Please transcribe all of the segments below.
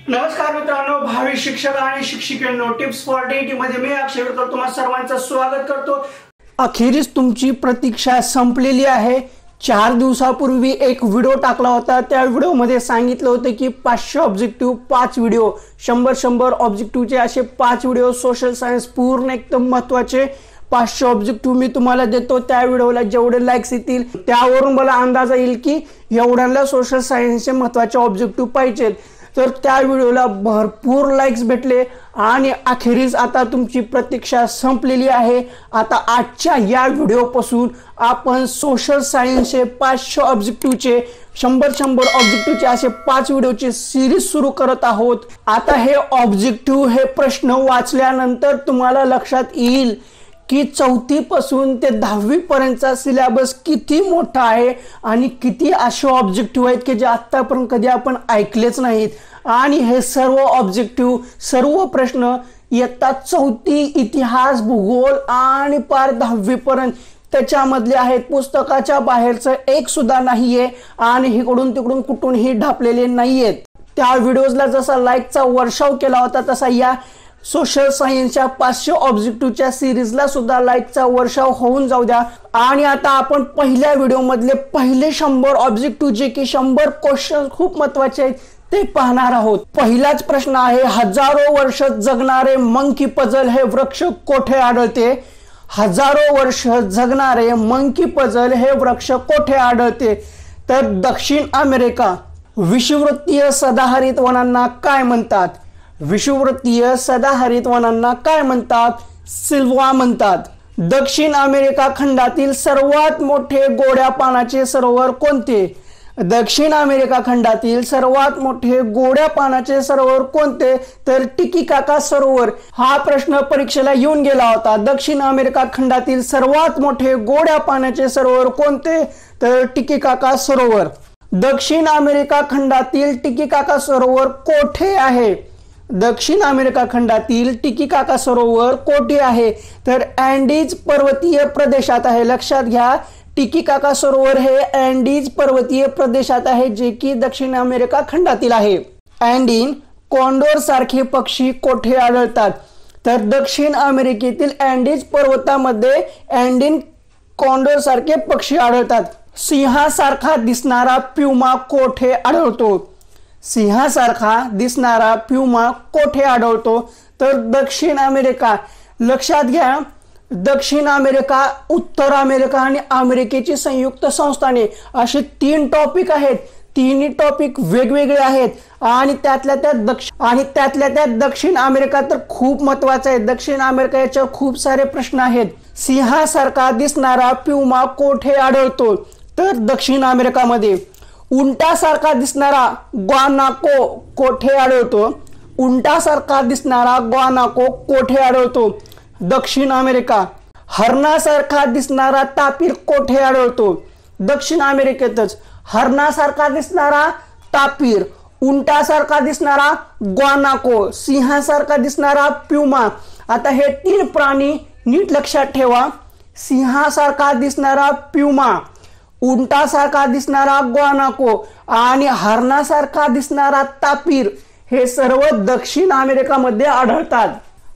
नमस्कार मित्रांनो, भावी शिक्षक आणि शिक्षिकांनो, टिप्स फॉर डेटी मध्ये मी अक्षय तुम्हा सर्वांचं स्वागत करतो। अखेरीस तुमची प्रतीक्षा संपलेली आहे। 4 दिवसापूर्वी एक व्हिडिओ टाकला होता। त्या व्हिडिओमध्ये सांगितलं होतं की 500 ऑब्जेक्टिव्ह 5 व्हिडिओ 100 ऑब्जेक्टिव्हचे असे 5 व्हिडिओ सोशल सायन्स पूर्ण एकदम महत्त्वाचे 500 ऑब्जेक्टिव्ह मी तुम्हाला देतो। त्या व्हिडिओला जेवढे लाईक्स येतील त्यावरून मला अंदाज येईल की एवढ्यांना सोशल सायन्सचे महत्त्वाचे ऑब्जेक्टिव्ह पाहिजेत। तर त्या व्हिडिओला भरपूर लाईक्स भेटले आणि अखेरीस आता तुमची प्रतीक्षा संपलेली आहे। आता आजच्या या व्हिडिओपासून आपण सोशल सायन्सचे 500 ऑब्जेक्टिव्हचे 100 ऑब्जेक्टिव्हचे असे 5 व्हिडिओची सिरीज सुरू करत आहोत। आता हे ऑब्जेक्टिव्ह हे प्रश्न वाचल्यानंतर तुम्हाला लक्षात येईल की 4थी पासून ते 10वी पर्यंतचा सिलेबस किती मोठा आहे आणि किती असे ऑब्जेक्टिव्ह आहेत की जे आतापर्यंत कधी आपण ऐकलेच नाहीत। आणि हे सर्व ऑब्जेक्टिव्ह सर्व प्रश्न इयत्ता 4थी इतिहास भूगोल आणि पार 10वी पर्यंत त्याच्यामधले आहेत। पुस्तकाच्या बाहेरचं एक सुद्धा नाहीये आणि इकडून तिकडून कुठूनही ढापलेले नाहीयेत। त्या व्हिडिओजला जसा लाईकचा वर्षाव केला होता तसा या सोशल सायन्सच्या 500 ऑब्जेक्टिव्हच्या सिरीजला सुद्धा लाईकचा वर्षाव होऊन जाऊ द्या। आणि आता आपण पहिल्या व्हिडिओ मधले पहिले 100 ऑब्जेक्टिव्ह जे की 100 क्वेश्चन खूप महत्त्वाचे आहेत ते पाहणार आहोत। पहिलाच प्रश्न आहे, हजारो वर्ष जगणारे मंकी पझल हे वृक्ष कोठे आढळते? हजारो वर्ष जगणारे मंकी पझल हे वृक्ष कोठे आढळते? तर दक्षिण अमेरिका। विषुववृत्तीय सदाहरित वनांना काय म्हणतात? विषुववृत्तीय सदाहरित वनांना काय म्हणतात? सिल्वा म्हणतात। दक्षिण अमेरिका खंडातील सर्वात मोठे गोड्या पाण्याचे सरोवर कोणते? दक्षिण अमेरिका खंडातील सर्वात मोठे गोड्या पाण्याचे सरोवर कोणते? तर टिटिकाका सरोवर। हा प्रश्न परीक्षेला येऊन गेला होता। दक्षिण अमेरिका खंडातील सर्वात मोठे गोड्या पाण्याचे सरोवर कोणते? तर टिटिकाका सरोवर। दक्षिण अमेरिका खंडातील टिटिकाका सरोवर कोठे आहे? दक्षिण अमेरिका खंडातील टिटिकाका सरोवर कोठे आहे? तर अँडीज पर्वतीय प्रदेशात आहे। लक्षात घ्या, टिटिकाका सरोवर हे अँडीज पर्वतीय प्रदेशात आहे जे की दक्षिण अमेरिका खंडातील आहे। अँडीन कॉन्डोर सारखे पक्षी कोठे आढळतात? तर दक्षिण अमेरिकेतील अँडीज पर्वतामध्ये अँडीन कॉन्डोर सारखे पक्षी आढळतात। सिंहासारखा दिसणारा प्युमा कोठे आढळतो? सिंहासारखा दिसणारा प्युमा कोठे आढळतो? तर दक्षिण अमेरिका। लक्षात घ्या, दक्षिण अमेरिका, उत्तर अमेरिका आणि अमेरिकेची संयुक्त संस्थाने असे 3 टॉपिक आहेत। तिन्ही टॉपिक वेगवेगळे आहेत आणि त्यातल्या त्यात दक्षिण अमेरिका तर खूप महत्त्वाचा आहे। दक्षिण अमेरिका याच्यावर खूप सारे प्रश्न आहेत। सिंहासारखा दिसणारा प्युमा कोठे आढळतो? तर दक्षिण अमेरिकामध्ये। उंटासारखा दिसणारा ग्वानाको कोठे आढळतो? उंटासारखा दिसणारा ग्वानाको कोठे आढळतो? दक्षिण अमेरिका। हरणासारखा दिसणारा तापीर कोठे आढळतो? दक्षिण अमेरिकेतच। हरणासारखा दिसणारा तापीर, उंटासारखा दिसणारा ग्वानाको, सिंहासारखा दिसणारा प्युमा। आता हे 3 प्राणी नीट लक्षात ठेवा। सिंहासारखा दिसणारा प्युमा, उंटासारखा दिसणारा ग्वानाको आणि हरणासारखा दिसणारा तापीर हे सर्व दक्षिण अमेरिकामध्ये आढळतात।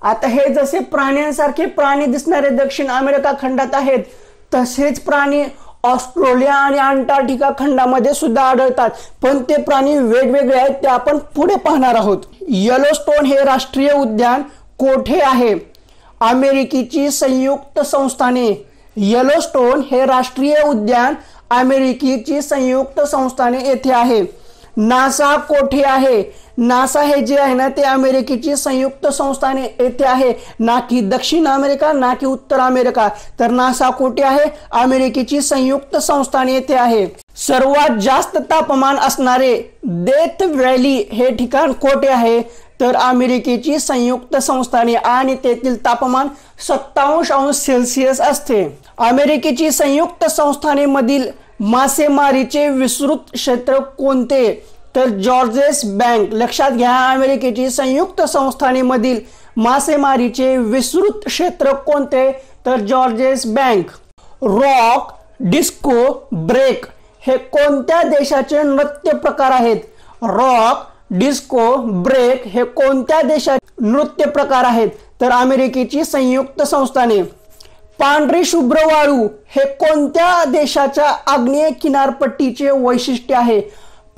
आता हे जसे प्राण्यांसारखे प्राणी दिसणारे दक्षिण अमेरिका खंडात आहेत तसेच प्राणी ऑस्ट्रेलिया आणि अंटार्क्टिका खंडामध्ये सुद्धा आढळतात, पण ते प्राणी वेगवेगळे आहेत, ते आपण पुढे पाहणार आहोत। येलोस्टोन हे राष्ट्रीय उद्यान कोठे आहे? अमेरिकेची संयुक्त संस्थाने। येलोस्टोन हे राष्ट्रीय उद्यान अमेरिकेची संयुक्त संस्थाने येथे आहे। नासा कोठे आहे? नासा हे जे आहे ना ते अमेरिकेची संयुक्त संस्थाने येथे आहे, ना की दक्षिण अमेरिका ना की उत्तर अमेरिका। तर नासा कोठे आहे? अमेरिकेची संयुक्त संस्थाने येथे आहे। सर्वात जास्त तापमान असणारे डेथ व्हॅली हे ठिकाण कोठे आहे? तर अमेरिकेची संयुक्त संस्थाने आणि तेथील तापमान 57 अंश सेल्सिअस असते। अमेरिकेची संयुक्त संस्थाने मधील मासेमारीचे विस्तृत क्षेत्र कोणते? तर जॉर्जेस बँक। लक्षात घ्या, अमेरिकेची संयुक्त संस्थानेमधील मासेमारीचे विस्तृत क्षेत्र कोणते? तर Georges Bank. Rock, disco, break हे कोणत्या देशाचे नृत्य प्रकार आहेत? रॉक, डिस्को, ब्रेक हे कोणत्या देशाचे नृत्य प्रकार आहेत? तर अमेरिकेची संयुक्त संस्थाने. पांढरी शुभ्र वाळू हे कोणत्या देशाच्या आग्नेय किनारपट्टीचे वैशिष्ट्य आहे?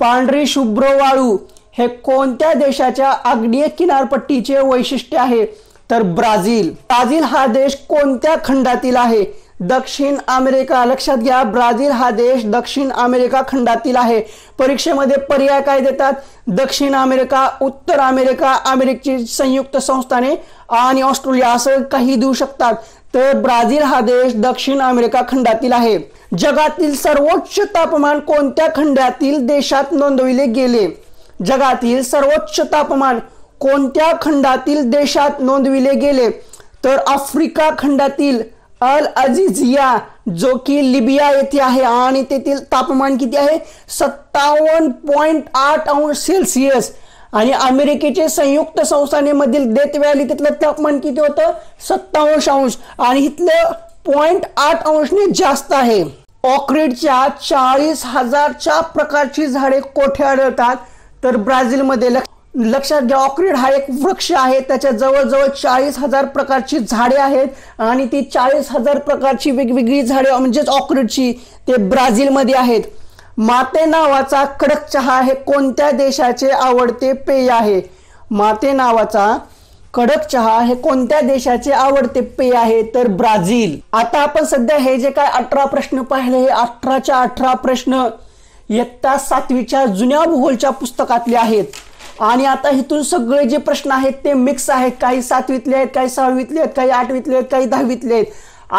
पांढरी शुभ्र वाळू हे कोणत्या देशाच्या आग्नेय किनारपट्टीचे वैशिष्ट्य आहे? तर ब्राझील. ब्राझील हा देश कोणत्या खंडातील आहे? दक्षिण अमेरिका. लक्षात घ्या, ब्राझील हा देश दक्षिण अमेरिका खंडातील आहे. परीक्षेमध्ये पर्याय काय देतात? दक्षिण अमेरिका, उत्तर अमेरिका, अमेरिकेची संयुक्त संस्थाने आणि ऑस्ट्रेलिया असं काही देऊ शकतात. तर ब्राझील हा देश दक्षिण अमेरिका खंडातील आहे. जगातील सर्वोच्च तापमान कोणत्या खंडातील देशात नोंदविले गेले? जगातील सर्वोच्च तापमान कोणत्या खंडातील देशात नोंदविले गेले? तर आफ्रिका खंडातील अल अझीझिया, जो की लिबिया येथे आहे आणि तेथील तापमान किती आहे? 57.8 अंश सेल्सिअस. आणि अमेरिकेचे संयुक्त संस्थानेमधील डेथ व्हॅली तिथलं तापमान किती होतं? 57 अंश आणि इथलं 0.8 अंशने जास्त आहे. ऑर्किडच्या 40,000 प्रकारची झाडे कोठे आढळतात? तर ब्राझीलमध्ये. लक्षात घ्या, ऑर्किड हा एक वृक्ष आहे, त्याच्या जवळजवळ 40,000 प्रकारची झाडे आहेत आणि ती 40,000 प्रकारची वेगवेगळी झाडे म्हणजेच ऑर्किडची ते ब्राझीलमध्ये आहेत. माते नावाचा कडक चहा हे कोणत्या देशाचे आवडते पेय आहे? माते नावाचा कडक चहा हे कोणत्या देशाचे आवडते पेय आहे? तर ब्राझील. आता आपण सध्या हे जे काय 18 प्रश्न पाहिले, हे 18च्या 18 प्रश्न इयत्ता 7वीच्या जुन्या भूगोलच्या पुस्तकातले आहेत. आणि आता इथून सगळे जे प्रश्न आहेत ते मिक्स आहेत. काही 7वीतले आहेत, काही 6वीतले आहेत, काही 8वीतले आहेत, काही 10वीतले आहेत.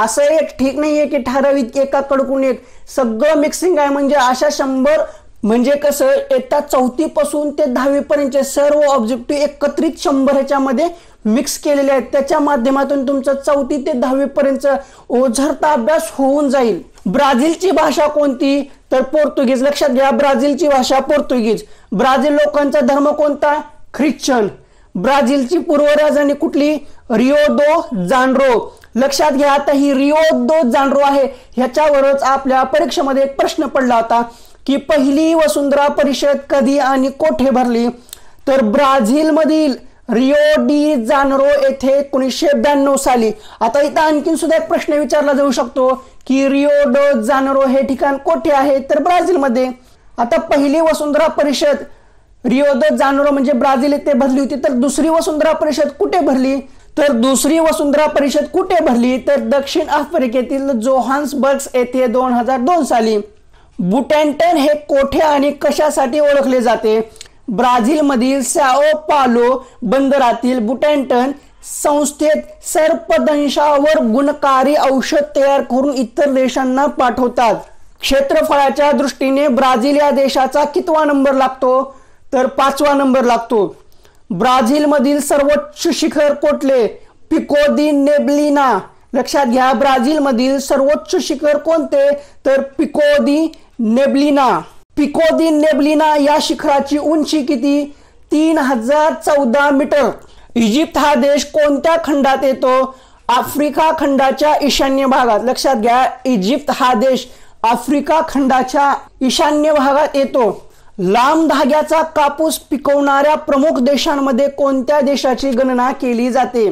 असं एक ठीक नाहीये की ठराविक एकाकडून एक, सगळं मिक्सिंग आहे. म्हणजे अशा 100 म्हणजे कसं इयत्ता 4थी पासून ते 10वी पर्यंतचे सर्व ऑब्जेक्टिव्ह एकत्रित 100 ह्याच्यामध्ये मिक्स केलेले आहेत. त्याच्या माध्यमातून तुमचं 4थी ते 10वी पर्यंत ओझरता अभ्यास होऊन जाईल. ब्राझीलची भाषा कोणती? तर पोर्तुगीज. लक्षात घ्या, ब्राझीलची भाषा पोर्तुगीज. ब्राझील लोकांचा धर्म कोणता? ख्रिश्चन. ब्राझीलची पूर्व राजधानी कुठली? रिओ दो जानेरो. लक्षात घ्या, आता ही रिओ दो जानेरो आहे, ह्याच्यावरच आपल्या परीक्षेमध्ये एक प्रश्न पडला होता की पहिली वसुंधरा परिषद कधी आणि कोठे भरली? तर ब्राझील मधील रिओ डी जानेरो येथे 1992 साली. आता इथं आणखीन सुद्धा एक प्रश्न विचारला जाऊ शकतो की रिओ डो जानेरो हे ठिकाण कोठे आहे? तर ब्राझीलमध्ये. आता पहिली वसुंधरा परिषद रिओ दो जानेरो म्हणजे ब्राझील येथे भरली होती. तर दुसरी वसुंधरा परिषद कुठे भरली? तर दुसरी वसुंधरा परिषद कुठे भरली? तर दक्षिण आफ्रिकेतील जोहान्सबर्ग येथे 2002 साली. बुटॅन्टन हे कोठे आणि कशासाठी ओळखले जाते? ब्राझीलमधील सॅओ पालो बंदरातील बुटॅन्टन संस्थेत सर्पदंशावर गुणकारी औषध तयार करून इतर देशांना पाठवतात. क्षेत्रफळाच्या दृष्टीने ब्राझील या देशाचा कितवा नंबर लागतो? तर 5वा नंबर लागतो. ब्राझीलमधील सर्वोच्च शिखर कुठले? पिको दी नेब्लिना. लक्षात घ्या, ब्राझीलमधील सर्वोच्च शिखर कोणते? तर पिको दी नेब्लिना. पिको दी नेब्लिना या शिखराची उंची किती? 3014 मीटर. इजिप्त हा देश कोणत्या खंडात येतो? आफ्रिका खंडाच्या ईशान्य भागात. लक्षात घ्या, इजिप्त हा देश आफ्रिका खंडाच्या ईशान्य भागात येतो. लांब धाग्याचा कापूस पिकवणाऱ्या प्रमुख देशांमध्ये कोणत्या देशाची गणना केली जाते?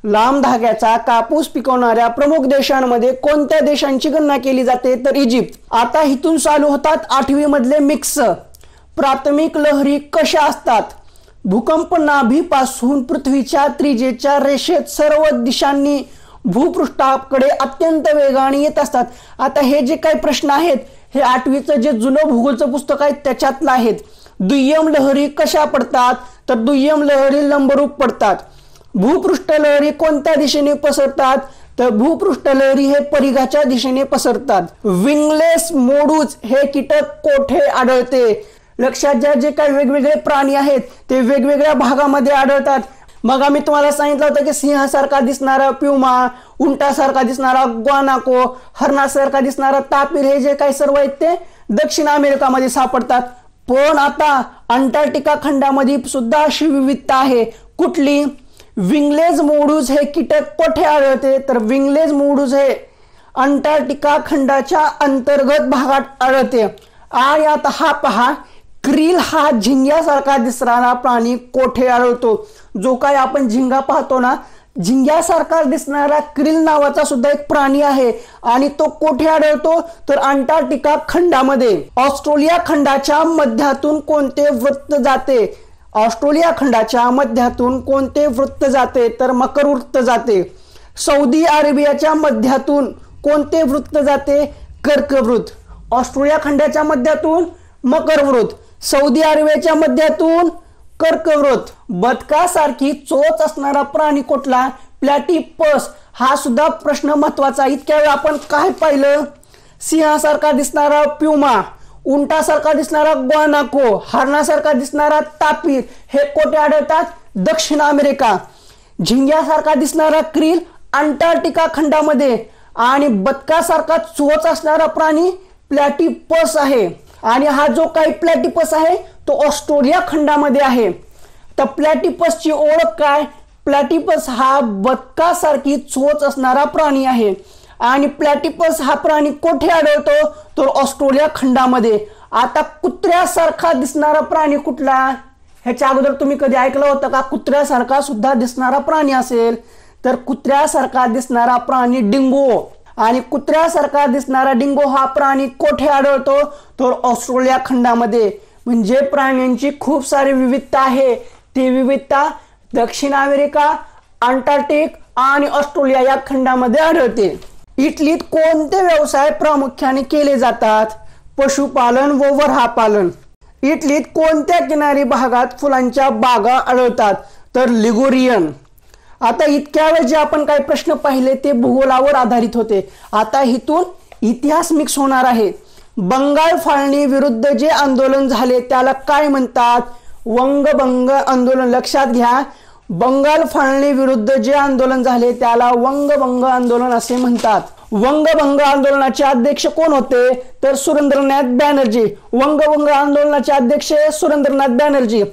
लांब धाग्याचा कापूस पिकवणाऱ्या प्रमुख देशांमध्ये कोणत्या देशांची गणना केली जाते? तर इजिप्त. आता इथून चालू होतात 8वी मधले मिक्स. प्राथमिक लहरी कशा असतात? भूकंप नाभीपासून पृथ्वीच्या त्रिज्येच्या रेषेत सर्व दिशांनी भूपृष्ठाकडे अत्यंत वेगाने येत असतात. आता हे जे काही प्रश्न आहेत हे 8वीचं जे जुनं भूगोलचं पुस्तक आहे त्याच्यातलं आहेत. दुय्यम लहरी कशा पडतात? तर दुय्यम लहरी लंबरूप पडतात. भूपृष्ठ लहरी कोणत्या दिशेने पसरतात? तर भूपृष्ठ लहरी हे परिघाच्या दिशेने पसरतात. विंगलेस मोडूज हे कीटक कोठे आढळते? लक्षात घ्या, जे काही वेगवेगळे प्राणी आहेत ते वेगवेगळ्या भागामध्ये आढळतात. मग आम्ही तुम्हाला सांगितलं होतं की सिंहासारखा दिसणारा प्युमा, उंटासारखा दिसणारा ग्वानाको, हरणासारखा दिसणारा तापीर हे जे काही सर्व आहेत ते दक्षिण अमेरिकामध्ये सापडतात. पण आता अंटार्क्टिका खंडामध्ये सुद्धा अशी विविधता आहे. कुठली? विंगलेज मोडूज हे कीटक कोठे आढळते? तर विंगलेज मोडूज हे अंटार्क्टिका खंडाच्या अंतर्गत भागात आढळते. आणि आता हा पहा, क्रिल हा झिंग्यासारखा दिसणारा प्राणी कोठे आढळतो? जो काय आपण झिंगा पाहतो ना, झिंग्यासारखा दिसणारा क्रिल नावाचा सुद्धा एक प्राणी आहे आणि तो कोठे आढळतो? तर अंटार्क्टिका खंडामध्ये. ऑस्ट्रेलिया खंडाच्या मध्यातून कोणते वृत्त जाते? ऑस्ट्रेलिया खंडाच्या मध्यातून कोणते वृत्त जाते? तर मकर वृत्त जाते. सौदी अरेबियाच्या मध्यातून कोणते वृत्त जाते? कर्कवृत्त. ऑस्ट्रेलिया खंडाच्या मध्यातून मकर वृत्त, सौदी अरेबियाच्या मध्यातून कर्कवृत्त. बदकासारखी चोच असणारा प्राणी कुठला? प्लॅटिपस. हा सुद्धा प्रश्न महत्वाचा. इतक्या वेळ आपण काय पाहिलं? सिंहासारखा दिसणारा प्युमा, उंटासारखा दिसणारा ग्वानाको, हरणासारखा दिसणारा तापीर हे कोठे आढळतात? दक्षिण अमेरिका. झिंग्यासारखा दिसणारा क्रिल अंटार्क्टिका खंडामध्ये आणि बदकासारखा चोच असणारा प्राणी प्लॅटिपस आहे. आणि हा जो काही प्लॅटिपस आहे तो ऑस्ट्रेलिया खंडामध्ये आहे. तर प्लॅटिपसची ओळख काय? प्लॅटिपस हा बदकासारखी चोच असणारा प्राणी आहे आणि प्लॅटिपस हा प्राणी कोठे आढळतो? तर ऑस्ट्रेलिया खंडामध्ये. आता कुत्र्यासारखा दिसणारा प्राणी कुठला? ह्याच्या अगोदर तुम्ही कधी ऐकलं होतं का कुत्र्यासारखा सुद्धा दिसणारा प्राणी असेल? तर कुत्र्यासारखा दिसणारा प्राणी डिंगो. आणि कुत्र्यासारखा दिसणारा डिंगो हा प्राणी कोठे आढळतो? तर ऑस्ट्रेलिया खंडामध्ये. म्हणजे प्राण्यांची खूप सारी विविधता आहे. ती विविधता दक्षिण अमेरिका, अंटार्क्टिक आणि ऑस्ट्रेलिया या खंडामध्ये आढळते. इटलीत कोणते व्यवसाय प्रामुख्याने केले जातात? पशुपालन व वऱ्हापालन. इटलीत कोणत्या किनारी भागात फुलांच्या बागा आढळतात? तर लिगुरियन. आता इतक्या वेळ जे आपण काही प्रश्न पाहिले ते भूगोलावर आधारित होते. आता इथून इतिहास मिक्स होणार आहे. बंगाल फाळणी विरुद्ध जे आंदोलन झाले त्याला काय म्हणतात? वंगभंग आंदोलन. लक्षात घ्या, बंगाल फाळणी विरुद्ध जे आंदोलन झाले त्याला वंगभंग आंदोलन असे म्हणतात. वंगभंग आंदोलनाचे अध्यक्ष कोण होते? तर सुरेंद्रनाथ बॅनर्जी. वंगभंग आंदोलनाचे अध्यक्ष सुरेंद्रनाथ बॅनर्जी.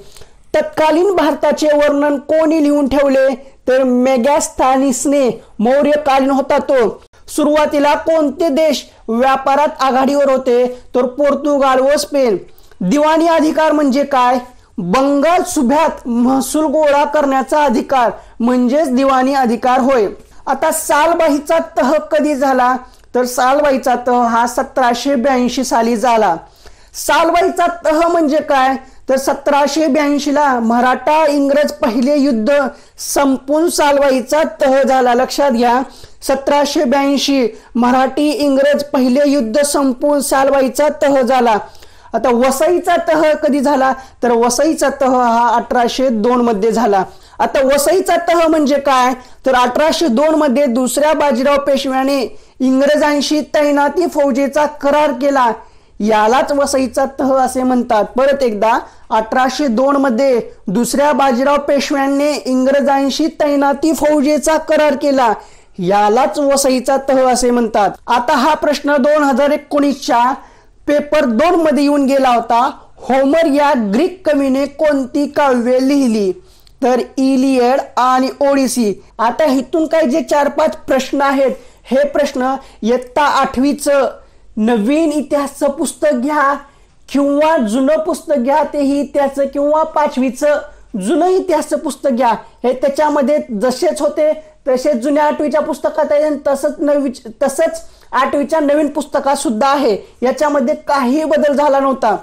तत्कालीन भारताचे वर्णन कोणी लिहून ठेवले? तर मेगॅस्थानिसने. मौर्यकालीन होता तो. सुरुवातीला कोणते देश व्यापारात आघाडीवर होते? तर पोर्तुगाल व स्पेन. दिवाणी अधिकार म्हणजे काय? बंगाल सुभ्यात महसूल गोळा करण्याचा अधिकार म्हणजेच दिवाणी अधिकार होय. आता सालबाईचा तह कधी झाला? तर सालबाईचा तह हा 1782 साली झाला. सालबाईचा तह म्हणजे काय? तर 1782 ला मराठा इंग्रज पहिले युद्ध संपून सालबाईचा तह झाला. लक्षात घ्या, 1782 मराठी इंग्रज पहिले युद्ध संपून सालबाईचा तह झाला. आता वसईचा तह कधी झाला? तर वसईचा तह हा 1802 मध्ये झाला. आता वसईचा तह म्हणजे काय? तर 1802 मध्ये दुसऱ्या बाजीराव पेशव्याने इंग्रजांशी तैनाती फौजेचा करार केला. यालाच वसईचा तह असे म्हणतात. परत एकदा, 1802 मध्ये दुसऱ्या बाजीराव पेशव्यांनी इंग्रजांशी तैनाती फौजेचा करार केला. यालाच वसईचा तह असे म्हणतात. आता हा प्रश्न 2019च्या पेपर 2 मध्ये येऊन गेला होता. होमर या ग्रीक कवीने कोणती काव्ये लिहिली? तर इलियड आणि ओडिसी. आता इथून काही जे 4-5 प्रश्न आहेत हे प्रश्न इयत्ता 8वीचं नवीन इतिहासचं पुस्तक घ्या किंवा जुनं पुस्तक घ्या, तेही इतिहासचं, किंवा 5वीचं जुनं इतिहासचं पुस्तक घ्या. हे त्याच्यामध्ये जसेच होते तसेच जुन्या 8वीच्या पुस्तकात आहे, तसंच 8वीच्या नवीन पुस्तकात सुद्धा आहे. याच्यामध्ये काही बदल झाला नव्हता.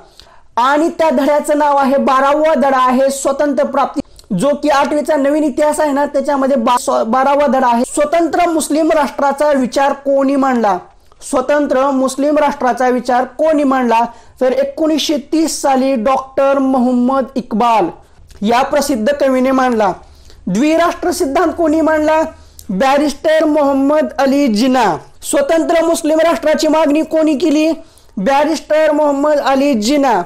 आणि त्या धड्याचं नाव आहे 12वा धडा आहे स्वतंत्र प्राप्ती, जो की 8वीचा नवीन इतिहास आहे ना त्याच्यामध्ये 12वा धडा आहे. स्वतंत्र मुस्लिम राष्ट्राचा विचार कोणी मांडला? स्वतंत्र मुस्लिम राष्ट्राचा विचार कोणी मांडला? तर 1930 साली डॉक्टर मोहम्मद इक्बाल या प्रसिद्ध कवीने मांडला. द्विराष्ट्र सिद्धांत कोणी मांडला? बॅरिस्टर मोहम्मद अली जिना. स्वतंत्र मुस्लिम राष्ट्राची मागणी कोणी केली? बॅरिस्टर मोहम्मद अली जिना.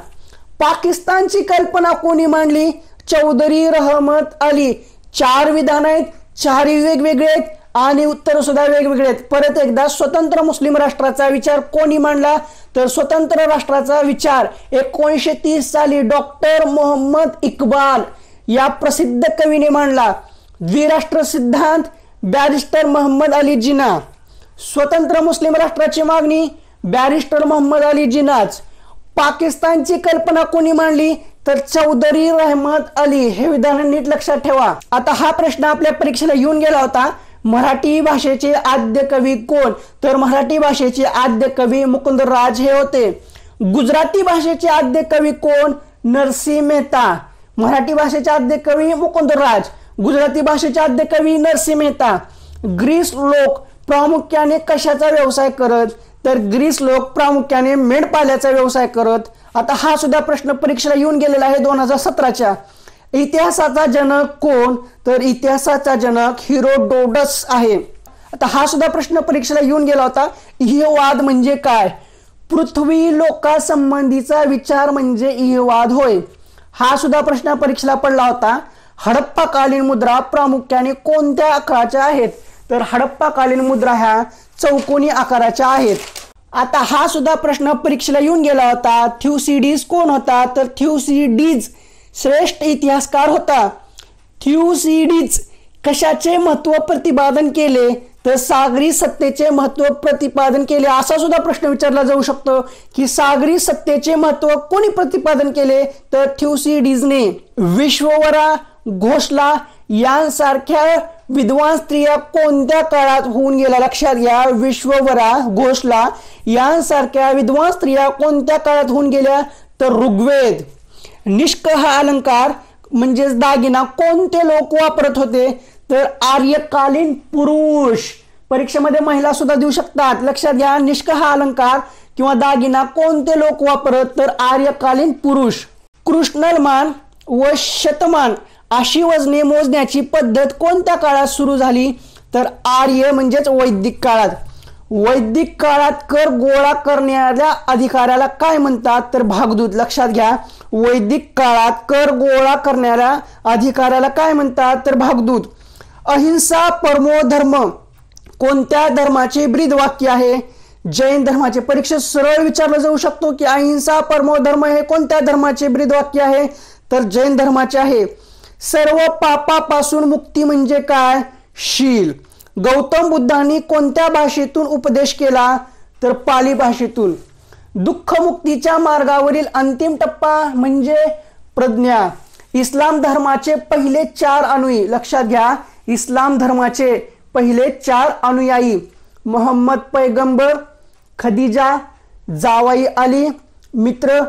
पाकिस्तानची कल्पना कोणी मांडली? चौधरी रहमत अली. 4 विधान आहेत, 4ही वेगवेगळे आहेत आणि उत्तर सुद्धा वेगवेगळे आहेत. परत एकदा, स्वतंत्र मुस्लिम राष्ट्राचा विचार कोणी मांडला? तर स्वतंत्र राष्ट्राचा विचार 1930 साली डॉक्टर मोहम्मद इक्बाल या प्रसिद्ध कवीने मांडला. द्विराष्ट्र सिद्धांत बॅरिस्टर मोहम्मद अली जिना. स्वतंत्र मुस्लिम राष्ट्राची मागणी बॅरिस्टर मोहम्मद अली जिनाच. पाकिस्तानची कल्पना कोणी मांडली? तर चौधरी रहमत अली. हे विधान नीट लक्षात ठेवा. आता हा प्रश्न आपल्या परीक्षेला येऊन गेला होता. मराठी भाषेचे आद्य कवी कोण? तर मराठी भाषेचे आद्य कवी मुकुंदराज हे होते. गुजराती भाषेचे आद्य कवी कोण? नरसिंह मेहता. मराठी भाषेचे आद्य कवी मुकुंदराज, गुजराती भाषेचे आद्य कवी नरसिंह मेहता. ग्रीस लोक प्रामुख्याने कशाचा व्यवसाय करत? तर ग्रीस लोक प्रामुख्याने मेंढपाल्याचा व्यवसाय करत. आता हा सुद्धा प्रश्न परीक्षेला येऊन गेलेला आहे 2017च्या. इतिहासाचा जनक कोण? तर इतिहासाचा जनक हेरोडोटस आहे. आता हा सुद्धा प्रश्न परीक्षेला येऊन गेला होता. इहवाद म्हणजे काय? पृथ्वी लोकांसंबंधीचा विचार म्हणजे इहवाद होय. हा सुद्धा प्रश्न परीक्षेला पडला होता. हडप्पाकालीन मुद्रा प्रामुख्याने कोणत्या आकाराच्या आहेत? तर हडप्पाकालीन मुद्रा ह्या चौकोनी आकाराच्या आहेत. आता हा सुद्धा प्रश्न परीक्षेला येऊन गेला होता. थ्युसिडीज कोण होता? तर थ्युसिडीज श्रेष्ठ इतिहासकार होता. थ्युसिडीज कशाचे महत्व प्रतिपादन केले? तर सागरी सत्तेचे महत्व प्रतिपादन केले. असा सुद्धा प्रश्न विचारला जाऊ शकतो की सागरी सत्तेचे महत्व कोणी प्रतिपादन केले? तर थ्युसिडीजने. विश्ववरा घोषला यांसारख्या विद्वान स्त्रिया कोणत्या काळात होऊन गेल्या? लक्षात घ्या. विश्ववरा घोषला यांसारख्या विद्वान स्त्रिया कोणत्या काळात होऊन गेल्या? तर ऋग्वेद. निष्क हा अलंकार म्हणजेच दागिना कोणते लोक वापरत होते? तर आर्यकालीन पुरुष. परीक्षेमध्ये महिला सुद्धा देऊ शकतात. लक्षात घ्या. निष्क हा अलंकार किंवा दागिना कोणते लोक वापरत? तर आर्यकालीन पुरुष. कृष्णलमान व शतमान अशी वजने मोजण्याची पद्धत कोणत्या काळात सुरू झाली? तर आर्य म्हणजेच वैदिक काळात. वैदिक काळात कर गोळा करणाऱ्या अधिकाऱ्याला काय म्हणतात? तर भागदूत. लक्षात घ्या. वैदिक काळात कर गोळा करणाऱ्या अधिकाऱ्याला काय म्हणतात? तर भागदूत. अहिंसा परमो धर्म कोणत्या धर्माचे ब्रीदवाक्य आहे? जैन धर्माचे. परीक्षेत सरळ विचारलं जाऊ शकतो की अहिंसा परमो धर्म हे कोणत्या धर्माचे ब्रीदवाक्य आहे? तर जैन धर्माचे आहे. सर्व पापापासून मुक्ती म्हणजे काय? शील. गौतम बुद्धांनी कोणत्या भाषेतून उपदेश केला? तर पाली भाषेतून. दुःखमुक्तीच्या मार्गावरील अंतिम टप्पा म्हणजे प्रज्ञा. इस्लाम धर्माचे पहिले 4 अनुयायी. लक्षात घ्या. इस्लाम धर्माचे पहिले 4 अनुयायी मोहम्मद पैगंबर, खदिजा, जावाई अली, मित्र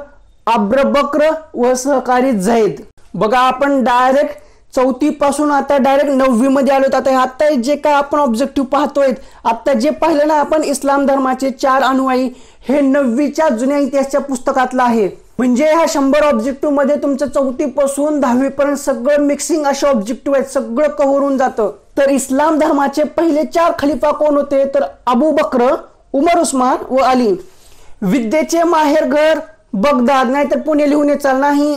अब्रबक्र व सहकारी झैद. बघा आपण डायरेक्ट 4थी पासून आता डायरेक्ट 9वी मध्ये आलो. आता जे काय आपण ऑब्जेक्टिव्ह पाहतोय, आता जे पाहिलं ना आपण इस्लाम धर्माचे 4 अनुयायी, हे 9वीच्या जुन्या इतिहासाच्या पुस्तकातलं आहे. म्हणजे ह्या 100 ऑब्जेक्टिव्ह मध्ये तुमचं 4थी पासून 10वी पर्यंत सगळं मिक्सिंग असे ऑब्जेक्टिव्ह आहेत. सगळं कव्हर होऊन जातं. तर इस्लाम धर्माचे पहिले 4 खलिफा कोण होते? तर अबू बक्र, उमर, उस्मान व अली. विद्येचे माहेरघर बगदाद. नाही तर पुणे लिहून चाल नाही,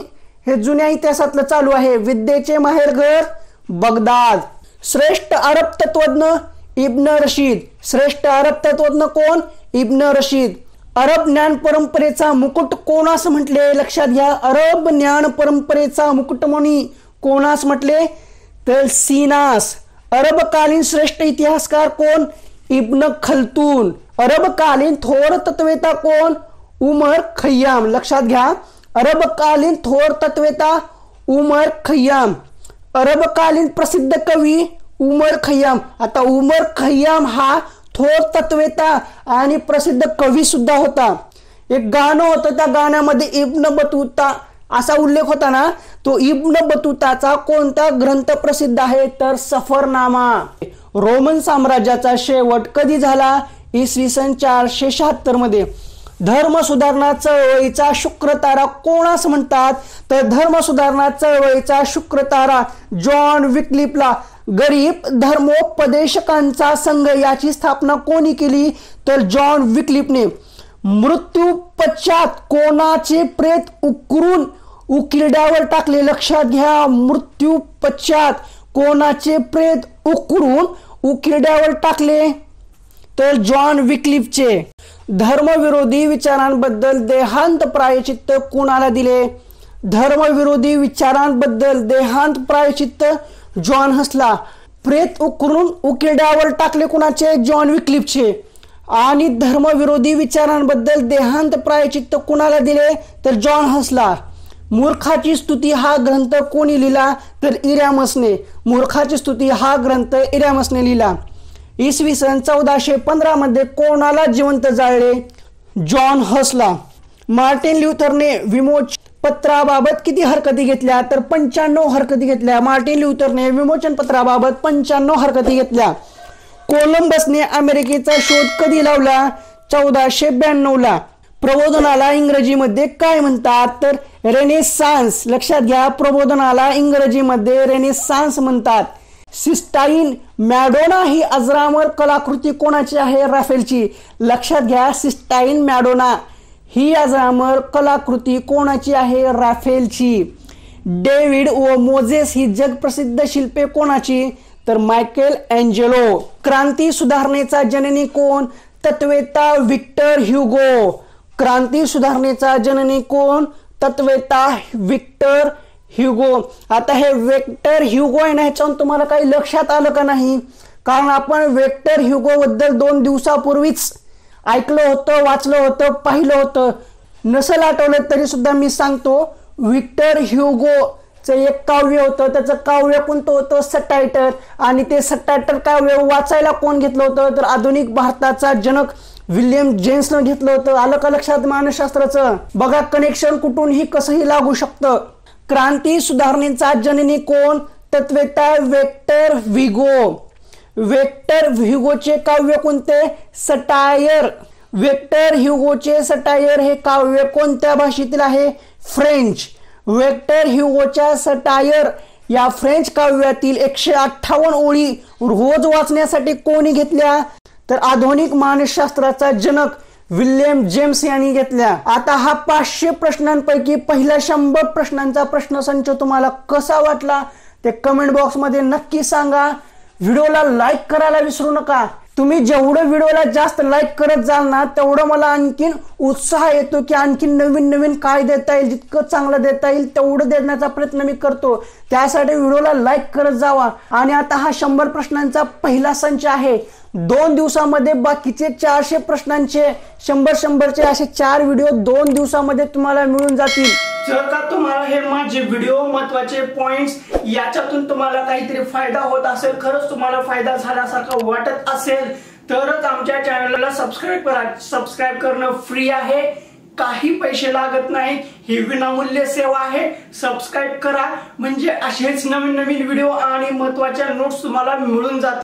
हे जुन्या इतिहासातलं चालू आहे. विद्येचे माहेरघर बगदाद. श्रेष्ठ अरब तत्वज्ञ इब्न रशीद. श्रेष्ठ अरब तत्वज्ञ कोण? इब्न रशीद. अरब ज्ञान परंपरेचा मुकुट कोणास म्हटले? लक्षात घ्या. अरब ज्ञान परंपरेचा मुकुटमणी कोणास म्हटले? तर सीनास. अरबकालीन श्रेष्ठ इतिहासकार कोण? इब्न खल्तून. अरबकालीन थोर तत्वेता कोण? उमर खय्याम. लक्षात घ्या. अरबकालीन थोर तत्वेता उमर खय्याम. अरबकालीन प्रसिद्ध कवी उमर खय्याम. आता उमर खय्याम हा थोर तत्वेता आणि प्रसिद्ध कवी सुद्धा होता. एक गाणं होतं, त्या गाण्यामध्ये इब्न बतूता असा उल्लेख होता ना, तो इब्न बतूताचा कोणता ग्रंथ प्रसिद्ध आहे? तर सफरनामा. रोमन साम्राज्याचा शेवट कधी झाला? इसवी सन 476 मध्ये. धर्म सुधारणा चळवळीचा शुक्रतारा कोणास म्हणतात? तर धर्म सुधारणा चळवळीचा शुक्रतारा जॉन विक्लिपला. गरीब धर्मोपदेशकांचा संघ याची स्थापना कोणी केली? तर जॉन विक्लिपने. मृत्यू पश्चात कोणाचे प्रेत उकरून उकिरड्यावर टाकले? लक्षात घ्या. मृत्यू पश्चात कोणाचे प्रेत उकरून उकिरड्यावर टाकले? तर जॉन विक्लिपचे. धर्मविरोधी विचारांबद्दल देहांत प्रायचित्त कोणाला दिले? धर्मविरोधी विचारांबद्दल देहांत प्रायचित्त जॉन हसला. प्रेत उकरून उकिरड्यावर टाकले कोणाचे? जॉन विक्लिपचे. आणि धर्मविरोधी विचारांबद्दल देहांत प्रायचित्त कुणाला दिले तर जॉन हसला. मूर्खाची स्तुती हा ग्रंथ कोणी लिहिला तर इरॅमसने. मूर्खाची स्तुती हा ग्रंथ इरॅमसने लिहिला. इसवी सन 1415 मध्ये कोणाला जिवंत जाळले? जॉन हसला. मार्टिन ल्युथरने विमोचन पत्राबाबत किती हरकती घेतल्या तर 95 हरकती घेतल्या. मार्टिन ल्युथरने विमोचन पत्राबाबत 95 हरकती घेतल्या. कोलंबसने अमेरिकेचा शोध कधी लावला? 1492 ला. प्रबोधनाला इंग्रजीमध्ये काय म्हणतात तर रेनेसान्स. लक्षात घ्या, प्रबोधनाला इंग्रजीमध्ये रेनेसान्स म्हणतात. सिस्टाईन मॅडोना ही अजरामर कलाकृती कोणाची आहे? राफेलची. लक्षात घ्या, सिस्टाईन मॅडोना ही अजरामर कलाकृती कोणाची आहे? राफेलची. डेव्हिड व मोझेस ही जगप्रसिद्ध शिल्पे कोणाची तर मायकेल एंजेलो. क्रांती सुधारणेचा जननी कोण? तत्वेता व्हिक्टर ह्युगो. क्रांती सुधारणेचा जननी कोण? तत्वेता व्हिक्टर ह्युगो. आता हे व्हिक्टर ह्युगो आहे ना, ह्याच्यावरून तुम्हाला काही लक्षात आलं का नाही? कारण आपण व्हिक्टर ह्युगो बद्दल 2 दिवसापूर्वीच ऐकलं होतं, वाचलं होतं, पाहिलं होतं. नसेल आठवलं तरी सुद्धा मी सांगतो, व्हिक्टर ह्युगोचं एक काव्य होतं. त्याचं काव्य कोणतं होतं? सटायटर. आणि ते सटायटर काव्य वाचायला कोण घेतलं होतं तर आधुनिक भारताचा जनक विल्यम जेम्सनं घेतलं होतं. आलं का लक्षात मानसशास्त्राचं? बघा, कनेक्शन कुठूनही कसंही लागू शकतं. क्रांती सुधारणेचा जननी कोण? तत्वेता व्हिक्टर ह्युगो. व्हिक्टर ह्युगोचे काव्य कोणते? सटायर. व्हिक्टर ह्युगोचे सटायर हे काव्य कोणत्या भाषेतील आहे? फ्रेंच. व्हिक्टर ह्युगोच्या सटायर या फ्रेंच काव्यातील 158 ओळी रोज वाचण्यासाठी कोणी घेतल्या तर आधुनिक मानसशास्त्राचा जनक विल्यम जेम्स यांनी घेतल्या. आता हा 500 प्रश्नांपैकी पहिल्या 100 प्रश्नांचा प्रश्नसंच तुम्हाला कसा वाटला ते कमेंट बॉक्समध्ये नक्की सांगा. व्हिडिओला लाईक करायला विसरू नका. तुम्ही जेवढं व्हिडिओला जास्त लाईक करत जाल ना, तेवढं मला आणखीन उत्साह येतो की आणखीन नवीन नवीन काय देता येईल. जितकं चांगलं देता येईल तेवढं देण्याचा प्रयत्न मी करतो. त्यासाठी व्हिडिओला लाईक करत जावा. आणि आता हा 100 प्रश्नांचा पहिला संच आहे. 2 दिवसामध्ये बाकीचे 400 प्रश्नांचे 100-100चे असे 4 व्हिडिओ 2 दिवसामध्ये तुम्हाला मिळून जातील. जर का तुम्हाला हे माझे व्हिडिओ महत्वाचे पॉइंट्स याच्यातून तुम्हाला काहीतरी फायदा होत असेल, खरंच तुम्हाला फायदा झाल्यासारखं वाटत असेल तरच आमच्या चॅनलला सबस्क्राईब करा. सबस्क्राईब करणं फ्री आहे, काही पैसे लागत नाही, ही विनामूल्य सेवा आहे. सबस्क्राईब करा म्हणजे असेच नवीन नवीन व्हिडिओ आणि महत्वाच्या नोट्स तुम्हाला मिळून जातील.